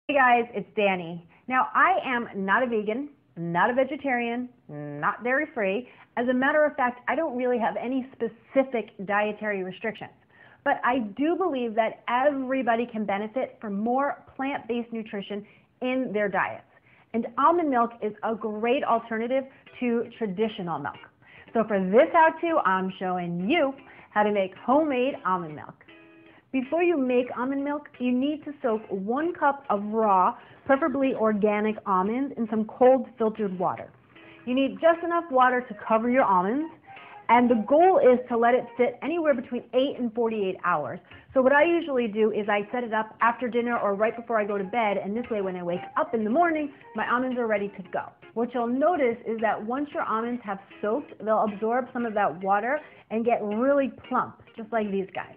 Hey guys, it's Danny. Now, I am not a vegan, not a vegetarian, not dairy-free. As a matter of fact, I don't really have any specific dietary restrictions. But I do believe that everybody can benefit from more plant-based nutrition in their diets. And almond milk is a great alternative to traditional milk. So for this how-to, I'm showing you how to make homemade almond milk. Before you make almond milk, you need to soak 1 cup of raw, preferably organic almonds in some cold filtered water. You need just enough water to cover your almonds, and the goal is to let it sit anywhere between 8 and 48 hours. So what I usually do is I set it up after dinner or right before I go to bed, and this way when I wake up in the morning, my almonds are ready to go. What you'll notice is that once your almonds have soaked, they'll absorb some of that water and get really plump, just like these guys.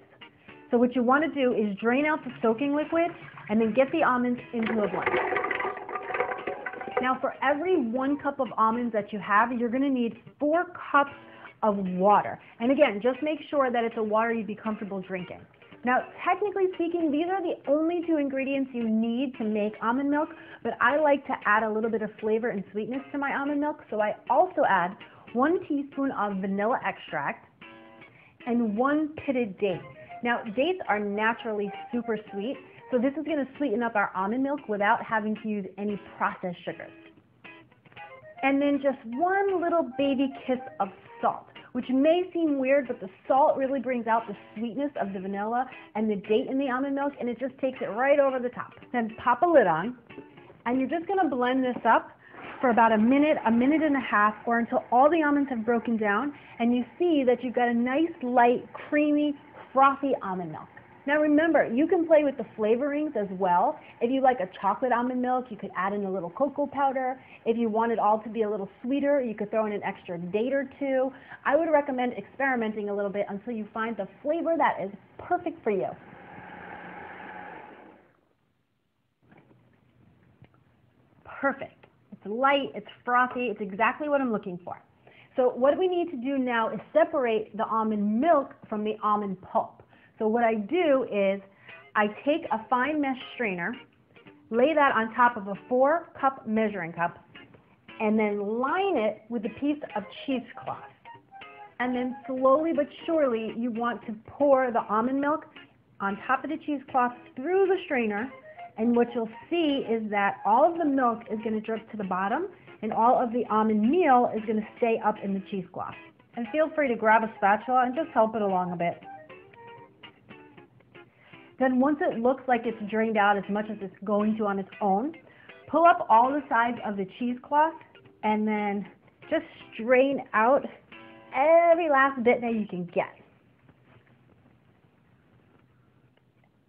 So what you want to do is drain out the soaking liquid and then get the almonds into a blender. Now for every 1 cup of almonds that you have, you're going to need 4 cups of water. And again, just make sure that it's a water you'd be comfortable drinking. Now technically speaking, these are the only 2 ingredients you need to make almond milk, but I like to add a little bit of flavor and sweetness to my almond milk, so I also add 1 teaspoon of vanilla extract and 1 pitted date. Now, dates are naturally super sweet, so this is going to sweeten up our almond milk without having to use any processed sugars. And then just 1 little baby kiss of salt, which may seem weird, but the salt really brings out the sweetness of the vanilla and the date in the almond milk, and it just takes it right over the top. Then pop a lid on, and you're just going to blend this up for about a minute and a half, or until all the almonds have broken down, and you see that you've got a nice, light, creamy, frothy almond milk. Now remember, you can play with the flavorings as well. If you like a chocolate almond milk, you could add in a little cocoa powder. If you want it all to be a little sweeter, you could throw in an extra date or 2. I would recommend experimenting a little bit until you find the flavor that is perfect for you. Perfect. It's light, it's frothy, it's exactly what I'm looking for. So what we need to do now is separate the almond milk from the almond pulp. So what I do is I take a fine mesh strainer, lay that on top of a 4-cup measuring cup, and then line it with a piece of cheesecloth. And then slowly but surely you want to pour the almond milk on top of the cheesecloth through the strainer, and what you'll see is that all of the milk is going to drip to the bottom, and all of the almond meal is going to stay up in the cheesecloth. And feel free to grab a spatula and just help it along a bit. Then once it looks like it's drained out as much as it's going to on its own, pull up all the sides of the cheesecloth and then just strain out every last bit that you can get.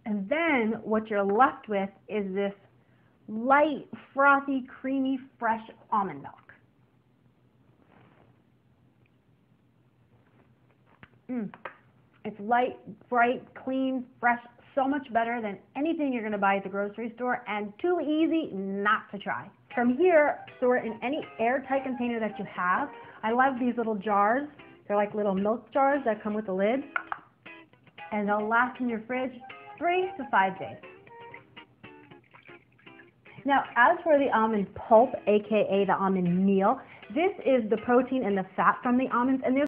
And then what you're left with is this light, frothy, creamy, fresh almond milk. It's light, bright, clean, fresh, so much better than anything you're going to buy at the grocery store, and too easy not to try. From here, store it in any airtight container that you have. I love these little jars. They're like little milk jars that come with a lid, and they'll last in your fridge 3 to 5 days. Now, as for the almond pulp, aka the almond meal, this is the protein and the fat from the almonds, and there's